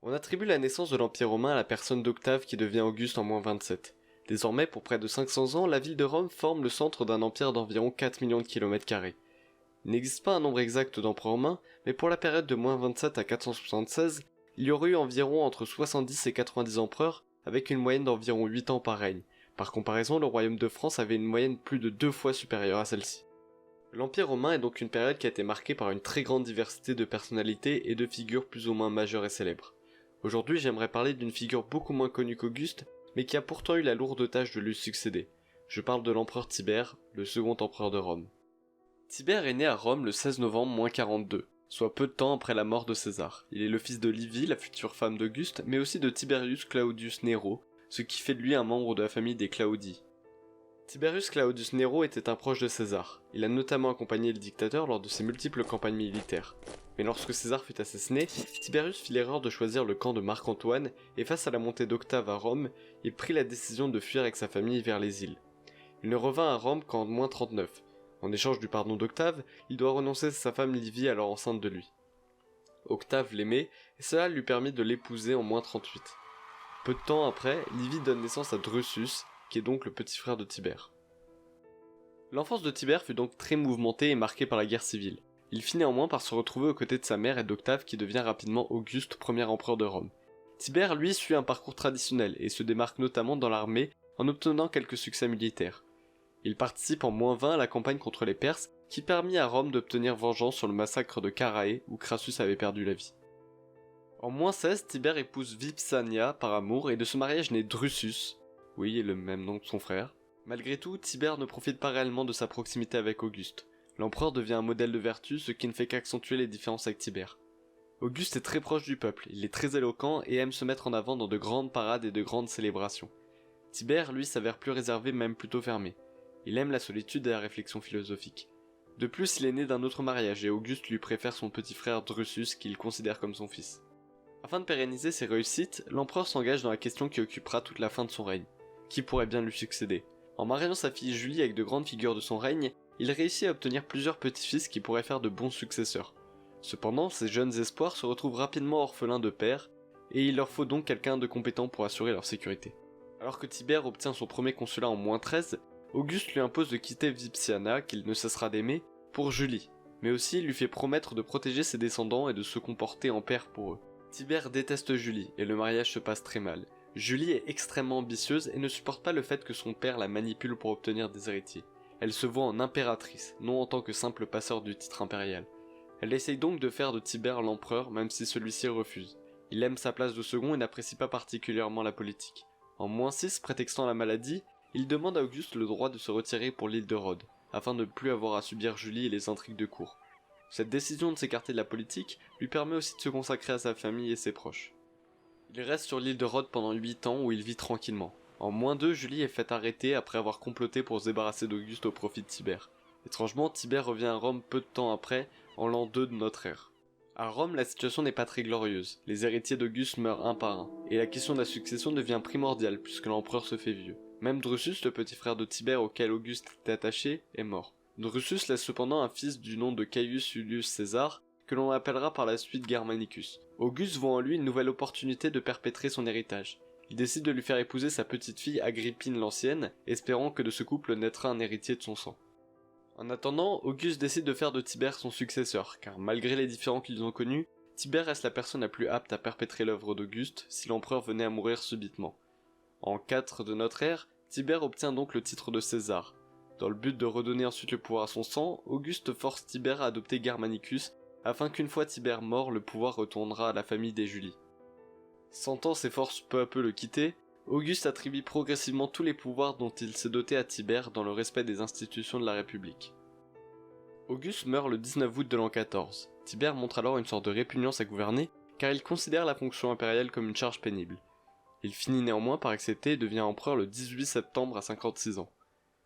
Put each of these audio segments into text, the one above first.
On attribue la naissance de l'Empire romain à la personne d'Octave qui devient Auguste en -27. Désormais, pour près de 500 ans, la ville de Rome forme le centre d'un empire d'environ 4 millions de km². Il n'existe pas un nombre exact d'empereurs romains, mais pour la période de -27 à 476, il y aurait eu environ entre 70 et 90 empereurs, avec une moyenne d'environ 8 ans par règne. Par comparaison, le royaume de France avait une moyenne plus de 2 fois supérieure à celle-ci. L'Empire romain est donc une période qui a été marquée par une très grande diversité de personnalités et de figures plus ou moins majeures et célèbres. Aujourd'hui, j'aimerais parler d'une figure beaucoup moins connue qu'Auguste, mais qui a pourtant eu la lourde tâche de lui succéder. Je parle de l'empereur Tibère, le second empereur de Rome. Tibère est né à Rome le 16 novembre -42, soit peu de temps après la mort de César. Il est le fils de Livie, la future femme d'Auguste, mais aussi de Tiberius Claudius Nero, ce qui fait de lui un membre de la famille des Claudii. Tiberius Claudius Nero était un proche de César. Il a notamment accompagné le dictateur lors de ses multiples campagnes militaires. Mais lorsque César fut assassiné, Tiberius fit l'erreur de choisir le camp de Marc-Antoine, et face à la montée d'Octave à Rome, il prit la décision de fuir avec sa famille vers les îles. Il ne revint à Rome qu'en -39. En échange du pardon d'Octave, il doit renoncer à sa femme Livie alors enceinte de lui. Octave l'aimait, et cela lui permit de l'épouser en -38. Peu de temps après, Livie donne naissance à Drusus, qui est donc le petit frère de Tibère. L'enfance de Tibère fut donc très mouvementée et marquée par la guerre civile. Il finit néanmoins par se retrouver aux côtés de sa mère et d'Octave qui devient rapidement Auguste, premier empereur de Rome. Tibère, lui, suit un parcours traditionnel et se démarque notamment dans l'armée en obtenant quelques succès militaires. Il participe en -20 à la campagne contre les Perses qui permit à Rome d'obtenir vengeance sur le massacre de Carae où Crassus avait perdu la vie. En -16, Tibère épouse Vipsania par amour et de ce mariage naît Drusus, oui, le même nom que son frère. Malgré tout, Tibère ne profite pas réellement de sa proximité avec Auguste. L'empereur devient un modèle de vertu, ce qui ne fait qu'accentuer les différences avec Tibère. Auguste est très proche du peuple, il est très éloquent et aime se mettre en avant dans de grandes parades et de grandes célébrations. Tibère, lui, s'avère plus réservé, même plutôt fermé. Il aime la solitude et la réflexion philosophique. De plus, il est né d'un autre mariage et Auguste lui préfère son petit frère Drusus qu'il considère comme son fils. Afin de pérenniser ses réussites, l'empereur s'engage dans la question qui occupera toute la fin de son règne. Qui pourrait bien lui succéder? En mariant sa fille Julie avec de grandes figures de son règne, il réussit à obtenir plusieurs petits-fils qui pourraient faire de bons successeurs. Cependant, ces jeunes espoirs se retrouvent rapidement orphelins de père, et il leur faut donc quelqu'un de compétent pour assurer leur sécurité. Alors que Tibère obtient son premier consulat en -13, Auguste lui impose de quitter Vipsania, qu'il ne cessera d'aimer, pour Julie, mais aussi lui fait promettre de protéger ses descendants et de se comporter en père pour eux. Tibère déteste Julie, et le mariage se passe très mal. Julie est extrêmement ambitieuse et ne supporte pas le fait que son père la manipule pour obtenir des héritiers. Elle se voit en impératrice, non en tant que simple passeur du titre impérial. Elle essaye donc de faire de Tibère l'empereur, même si celui-ci refuse. Il aime sa place de second et n'apprécie pas particulièrement la politique. En -6, prétextant la maladie, il demande à Auguste le droit de se retirer pour l'île de Rhodes, afin de ne plus avoir à subir Julie et les intrigues de cour. Cette décision de s'écarter de la politique lui permet aussi de se consacrer à sa famille et ses proches. Il reste sur l'île de Rhodes pendant 8 ans où il vit tranquillement. En -2, Julie est faite arrêter après avoir comploté pour se débarrasser d'Auguste au profit de Tibère. Étrangement, Tibère revient à Rome peu de temps après, en l'an 2 de notre ère. À Rome, la situation n'est pas très glorieuse. Les héritiers d'Auguste meurent un par un, et la question de la succession devient primordiale puisque l'empereur se fait vieux. Même Drusus, le petit frère de Tibère auquel Auguste était attaché, est mort. Drusus laisse cependant un fils du nom de Caius Iulius Caesar, que l'on appellera par la suite Germanicus. Auguste voit en lui une nouvelle opportunité de perpétrer son héritage. Il décide de lui faire épouser sa petite fille Agrippine l'Ancienne, espérant que de ce couple naîtra un héritier de son sang. En attendant, Auguste décide de faire de Tibère son successeur, car malgré les différends qu'ils ont connus, Tibère reste la personne la plus apte à perpétrer l'œuvre d'Auguste si l'empereur venait à mourir subitement. En 4 de notre ère, Tibère obtient donc le titre de César. Dans le but de redonner ensuite le pouvoir à son sang, Auguste force Tibère à adopter Germanicus, afin qu'une fois Tibère mort, le pouvoir retournera à la famille des Julie. Sentant ses forces peu à peu le quitter, Auguste attribue progressivement tous les pouvoirs dont il s'est doté à Tibère dans le respect des institutions de la République. Auguste meurt le 19 août de l'an 14. Tibère montre alors une sorte de répugnance à gouverner, car il considère la fonction impériale comme une charge pénible. Il finit néanmoins par accepter et devient empereur le 18 septembre à 56 ans.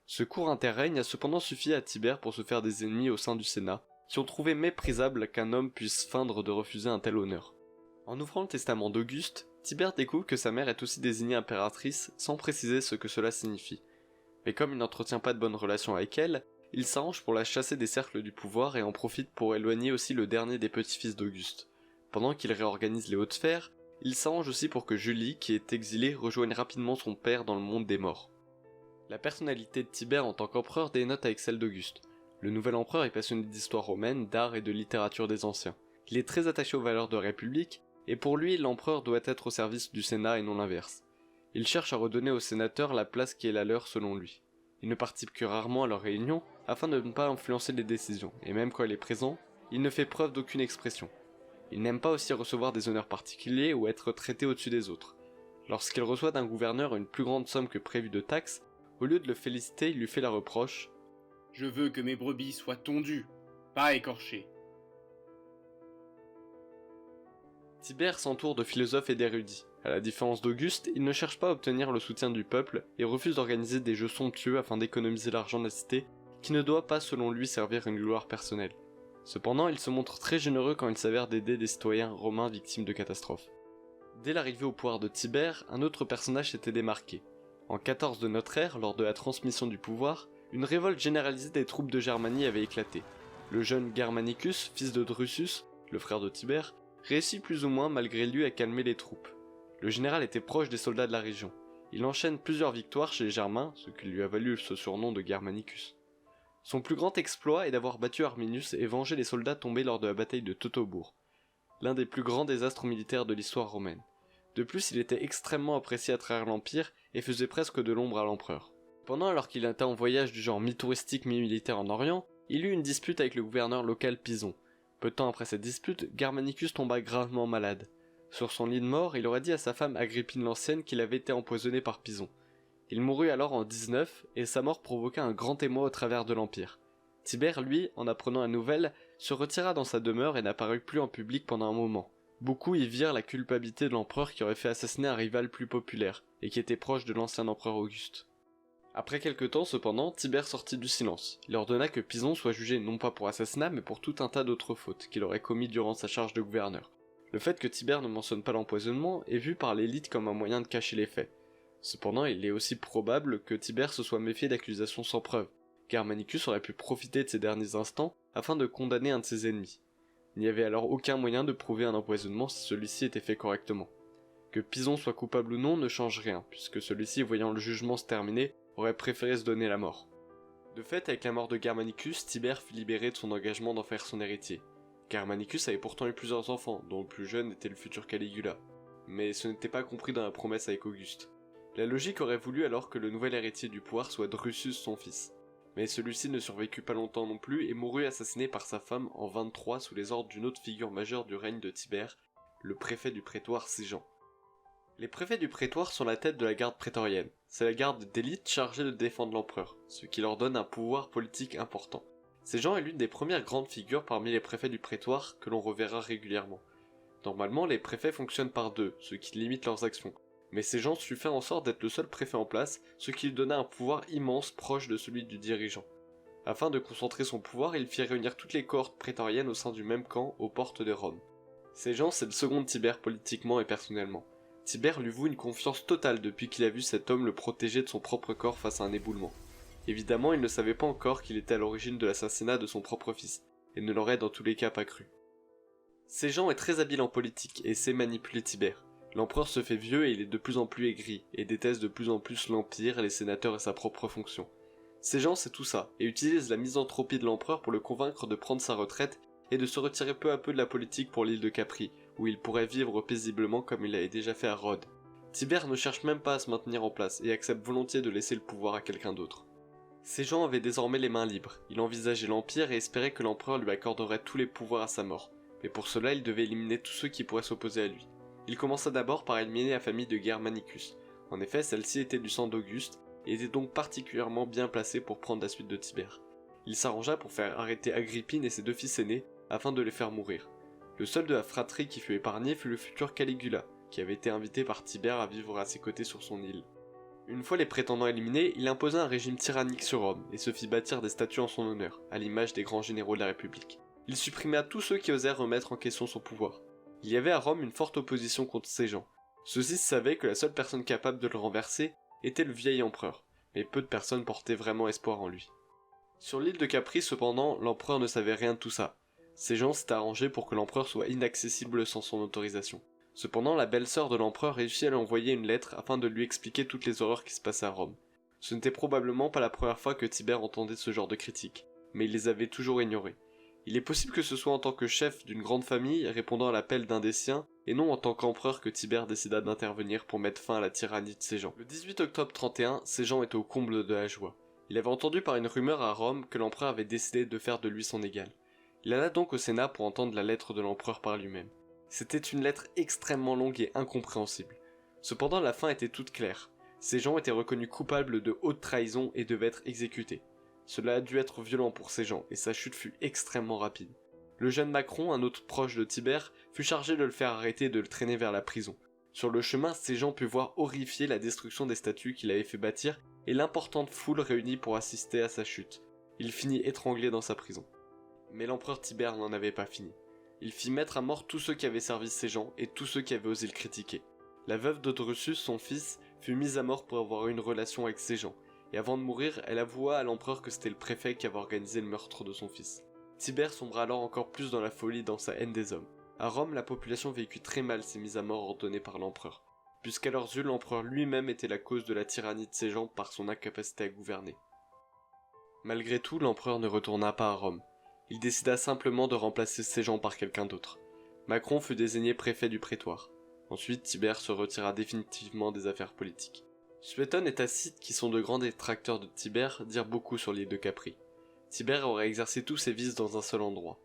Ce court interrègne a cependant suffi à Tibère pour se faire des ennemis au sein du Sénat, qui ont trouvé méprisable qu'un homme puisse feindre de refuser un tel honneur. En ouvrant le testament d'Auguste, Tibère découvre que sa mère est aussi désignée impératrice sans préciser ce que cela signifie. Mais comme il n'entretient pas de bonnes relations avec elle, il s'arrange pour la chasser des cercles du pouvoir et en profite pour éloigner aussi le dernier des petits-fils d'Auguste. Pendant qu'il réorganise les hautes sphères, Il s'arrange aussi pour que Julie, qui est exilée, rejoigne rapidement son père dans le monde des morts. La personnalité de Tibère en tant qu'empereur dénote avec celle d'Auguste. Le nouvel empereur est passionné d'histoire romaine, d'art et de littérature des anciens. Il est très attaché aux valeurs de République, et pour lui, l'empereur doit être au service du Sénat et non l'inverse. Il cherche à redonner aux sénateurs la place qui est la leur selon lui. Il ne participe que rarement à leurs réunions, afin de ne pas influencer les décisions, et même quand il est présent, il ne fait preuve d'aucune expression. Il n'aime pas aussi recevoir des honneurs particuliers ou être traité au-dessus des autres. Lorsqu'il reçoit d'un gouverneur une plus grande somme que prévu de taxes, au lieu de le féliciter, il lui fait la reproche « Je veux que mes brebis soient tondues, pas écorchées. » Tibère s'entoure de philosophes et d'érudits. À la différence d'Auguste, il ne cherche pas à obtenir le soutien du peuple et refuse d'organiser des jeux somptueux afin d'économiser l'argent de la cité, qui ne doit pas selon lui servir une gloire personnelle. Cependant, il se montre très généreux quand il s'avère d'aider des citoyens romains victimes de catastrophes. Dès l'arrivée au pouvoir de Tibère, un autre personnage s'était démarqué. En 14 de notre ère, lors de la transmission du pouvoir, une révolte généralisée des troupes de Germanie avait éclaté. Le jeune Germanicus, fils de Drusus, le frère de Tibère, réussit plus ou moins malgré lui à calmer les troupes. Le général était proche des soldats de la région. Il enchaîne plusieurs victoires chez les Germains, ce qui lui a valu ce surnom de Germanicus. Son plus grand exploit est d'avoir battu Arminius et vengé les soldats tombés lors de la bataille de Teutobourg, l'un des plus grands désastres militaires de l'histoire romaine. De plus, il était extrêmement apprécié à travers l'Empire et faisait presque de l'ombre à l'empereur. Pendant alors qu'il était en voyage du genre mi-touristique mi-militaire en Orient, il eut une dispute avec le gouverneur local Pison. Peu de temps après cette dispute, Germanicus tomba gravement malade. Sur son lit de mort, il aurait dit à sa femme Agrippine l'Ancienne qu'il avait été empoisonné par Pison. Il mourut alors en 19, et sa mort provoqua un grand émoi au travers de l'Empire. Tibère, lui, en apprenant la nouvelle, se retira dans sa demeure et n'apparut plus en public pendant un moment. Beaucoup y virent la culpabilité de l'empereur qui aurait fait assassiner un rival plus populaire, et qui était proche de l'ancien empereur Auguste. Après quelque temps cependant, Tibère sortit du silence. Il ordonna que Pison soit jugé non pas pour assassinat mais pour tout un tas d'autres fautes qu'il aurait commis durant sa charge de gouverneur. Le fait que Tibère ne mentionne pas l'empoisonnement est vu par l'élite comme un moyen de cacher les faits. Cependant, il est aussi probable que Tibère se soit méfié d'accusations sans preuve. Germanicus aurait pu profiter de ces derniers instants afin de condamner un de ses ennemis. Il n'y avait alors aucun moyen de prouver un empoisonnement si celui-ci était fait correctement. Que Pison soit coupable ou non ne change rien, puisque celui-ci, voyant le jugement se terminer, aurait préféré se donner la mort. De fait, avec la mort de Germanicus, Tibère fut libéré de son engagement d'en faire son héritier. Germanicus avait pourtant eu plusieurs enfants, dont le plus jeune était le futur Caligula. Mais ce n'était pas compris dans la promesse avec Auguste. La logique aurait voulu alors que le nouvel héritier du pouvoir soit Drusus son fils. Mais celui-ci ne survécut pas longtemps non plus et mourut assassiné par sa femme en 23 sous les ordres d'une autre figure majeure du règne de Tibère, le préfet du prétoire Sigean. Les préfets du prétoire sont la tête de la garde prétorienne. C'est la garde d'élite chargée de défendre l'empereur, ce qui leur donne un pouvoir politique important. Sigean est l'une des premières grandes figures parmi les préfets du prétoire que l'on reverra régulièrement. Normalement, les préfets fonctionnent par deux, ce qui limite leurs actions. Mais Sigean sut faire en sorte d'être le seul préfet en place, ce qui lui donna un pouvoir immense proche de celui du dirigeant. Afin de concentrer son pouvoir, il fit réunir toutes les cohortes prétoriennes au sein du même camp, aux portes de Rome. Sigean, c'est le second de Tibère politiquement et personnellement. Tibère lui voue une confiance totale depuis qu'il a vu cet homme le protéger de son propre corps face à un éboulement. Évidemment, il ne savait pas encore qu'il était à l'origine de l'assassinat de son propre fils, et ne l'aurait dans tous les cas pas cru. Sigean est très habile en politique et sait manipuler Tibère. L'empereur se fait vieux et il est de plus en plus aigri, et déteste de plus en plus l'empire, les sénateurs et sa propre fonction. Sigean sait tout ça, et utilise la misanthropie de l'empereur pour le convaincre de prendre sa retraite et de se retirer peu à peu de la politique pour l'île de Capri, où il pourrait vivre paisiblement comme il l'avait déjà fait à Rhodes. Tibère ne cherche même pas à se maintenir en place et accepte volontiers de laisser le pouvoir à quelqu'un d'autre. Sigean avait désormais les mains libres, il envisageait l'empire et espérait que l'empereur lui accorderait tous les pouvoirs à sa mort, mais pour cela il devait éliminer tous ceux qui pourraient s'opposer à lui. Il commença d'abord par éliminer la famille de Germanicus. En effet, celle-ci était du sang d'Auguste et était donc particulièrement bien placée pour prendre la suite de Tibère. Il s'arrangea pour faire arrêter Agrippine et ses deux fils aînés afin de les faire mourir. Le seul de la fratrie qui fut épargné fut le futur Caligula, qui avait été invité par Tibère à vivre à ses côtés sur son île. Une fois les prétendants éliminés, il imposa un régime tyrannique sur Rome et se fit bâtir des statues en son honneur, à l'image des grands généraux de la République. Il supprimait tous ceux qui osèrent remettre en question son pouvoir. Il y avait à Rome une forte opposition contre Sigean. Ceux-ci savaient que la seule personne capable de le renverser était le vieil empereur, mais peu de personnes portaient vraiment espoir en lui. Sur l'île de Capri cependant, l'empereur ne savait rien de tout ça. Sigean s'était arrangé pour que l'empereur soit inaccessible sans son autorisation. Cependant, la belle-sœur de l'empereur réussit à lui envoyer une lettre afin de lui expliquer toutes les horreurs qui se passaient à Rome. Ce n'était probablement pas la première fois que Tibère entendait ce genre de critiques, mais il les avait toujours ignorées. Il est possible que ce soit en tant que chef d'une grande famille répondant à l'appel d'un des siens, et non en tant qu'empereur que Tibère décida d'intervenir pour mettre fin à la tyrannie de Séjan. Le 18 octobre 31, Séjan était au comble de la joie. Il avait entendu par une rumeur à Rome que l'empereur avait décidé de faire de lui son égal. Il alla donc au Sénat pour entendre la lettre de l'empereur par lui-même. C'était une lettre extrêmement longue et incompréhensible. Cependant, la fin était toute claire. Séjan était reconnu coupable de haute trahison et devait être exécuté. Cela a dû être violent pour Séjan, et sa chute fut extrêmement rapide. Le jeune Macron, un autre proche de Tibère, fut chargé de le faire arrêter et de le traîner vers la prison. Sur le chemin, Séjan put voir horrifié la destruction des statues qu'il avait fait bâtir et l'importante foule réunie pour assister à sa chute. Il finit étranglé dans sa prison. Mais l'empereur Tibère n'en avait pas fini. Il fit mettre à mort tous ceux qui avaient servi Séjan et tous ceux qui avaient osé le critiquer. La veuve de Drusus, son fils, fut mise à mort pour avoir eu une relation avec Séjan, et avant de mourir, elle avoua à l'empereur que c'était le préfet qui avait organisé le meurtre de son fils. Tibère sombra alors encore plus dans la folie et dans sa haine des hommes. À Rome, la population vécut très mal ces mises à mort ordonnées par l'empereur, puisqu'à leurs yeux, l'empereur lui-même était la cause de la tyrannie de Séjan par son incapacité à gouverner. Malgré tout, l'empereur ne retourna pas à Rome. Il décida simplement de remplacer Séjan par quelqu'un d'autre. Macron fut désigné préfet du prétoire. Ensuite, Tibère se retira définitivement des affaires politiques. Suétone et Tacite, qui sont de grands détracteurs de Tibère, dirent beaucoup sur l'île de Capri. Tibère aurait exercé tous ses vices dans un seul endroit.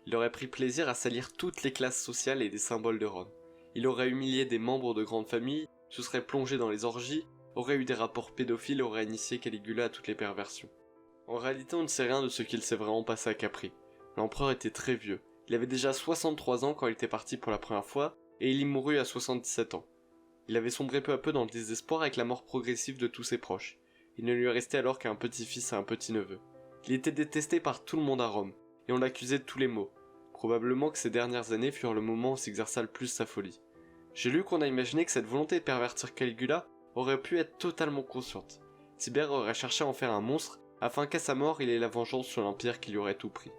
Il aurait pris plaisir à salir toutes les classes sociales et les symboles de Rome. Il aurait humilié des membres de grandes familles, se serait plongé dans les orgies, aurait eu des rapports pédophiles et aurait initié Caligula à toutes les perversions. En réalité, on ne sait rien de ce qu'il s'est vraiment passé à Capri. L'empereur était très vieux. Il avait déjà 63 ans quand il était parti pour la première fois, et il y mourut à 77 ans. Il avait sombré peu à peu dans le désespoir avec la mort progressive de tous ses proches. Il ne lui restait alors qu'un petit-fils et un petit-neveu. Il était détesté par tout le monde à Rome, et on l'accusait de tous les maux. Probablement que ces dernières années furent le moment où s'exerça le plus sa folie. J'ai lu qu'on a imaginé que cette volonté de pervertir Caligula aurait pu être totalement consciente. Tibère aurait cherché à en faire un monstre, afin qu'à sa mort il ait la vengeance sur l'empire qui lui aurait tout pris.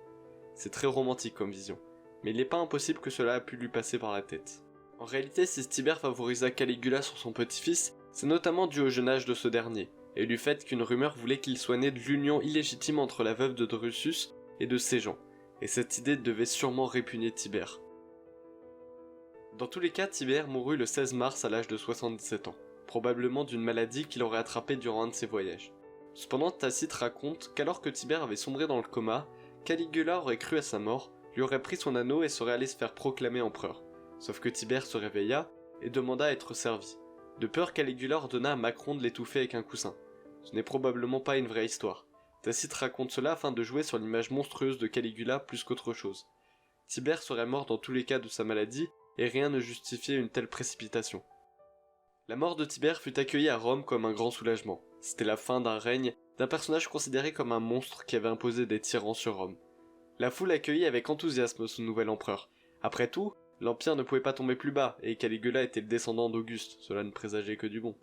C'est très romantique comme vision, mais il n'est pas impossible que cela a pu lui passer par la tête. En réalité, si Tibère favorisa Caligula sur son petit-fils, c'est notamment dû au jeune âge de ce dernier, et du fait qu'une rumeur voulait qu'il soit né de l'union illégitime entre la veuve de Drusus et de Séjan, et cette idée devait sûrement répugner Tibère. Dans tous les cas, Tibère mourut le 16 mars à l'âge de 77 ans, probablement d'une maladie qu'il aurait attrapée durant un de ses voyages. Cependant, Tacite raconte qu'alors que Tibère avait sombré dans le coma, Caligula aurait cru à sa mort, lui aurait pris son anneau et serait allé se faire proclamer empereur. Sauf que Tibère se réveilla et demanda à être servi. De peur, Caligula ordonna à Macron de l'étouffer avec un coussin. Ce n'est probablement pas une vraie histoire. Tacite raconte cela afin de jouer sur l'image monstrueuse de Caligula plus qu'autre chose. Tibère serait mort dans tous les cas de sa maladie et rien ne justifiait une telle précipitation. La mort de Tibère fut accueillie à Rome comme un grand soulagement. C'était la fin d'un règne, d'un personnage considéré comme un monstre qui avait imposé des tyrans sur Rome. La foule accueillit avec enthousiasme son nouvel empereur. Après tout, l'Empire ne pouvait pas tomber plus bas, et Caligula était le descendant d'Auguste, cela ne présageait que du bon.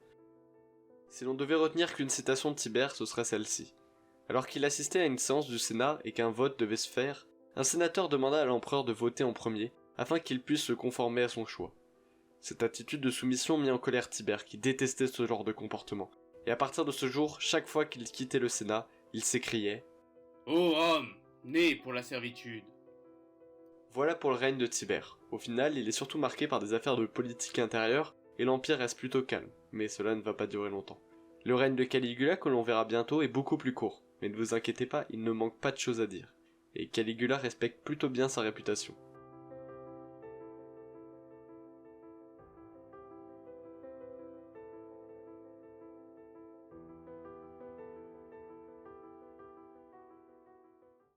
Si l'on devait retenir qu'une citation de Tibère, ce serait celle-ci. Alors qu'il assistait à une séance du Sénat et qu'un vote devait se faire, un sénateur demanda à l'empereur de voter en premier, afin qu'il puisse se conformer à son choix. Cette attitude de soumission mit en colère Tibère, qui détestait ce genre de comportement. Et à partir de ce jour, chaque fois qu'il quittait le Sénat, il s'écriait « Ô homme, né pour la servitude !» Voilà pour le règne de Tibère. Au final, il est surtout marqué par des affaires de politique intérieure, et l'Empire reste plutôt calme, mais cela ne va pas durer longtemps. Le règne de Caligula, que l'on verra bientôt, est beaucoup plus court, mais ne vous inquiétez pas, il ne manque pas de choses à dire. Et Caligula respecte plutôt bien sa réputation.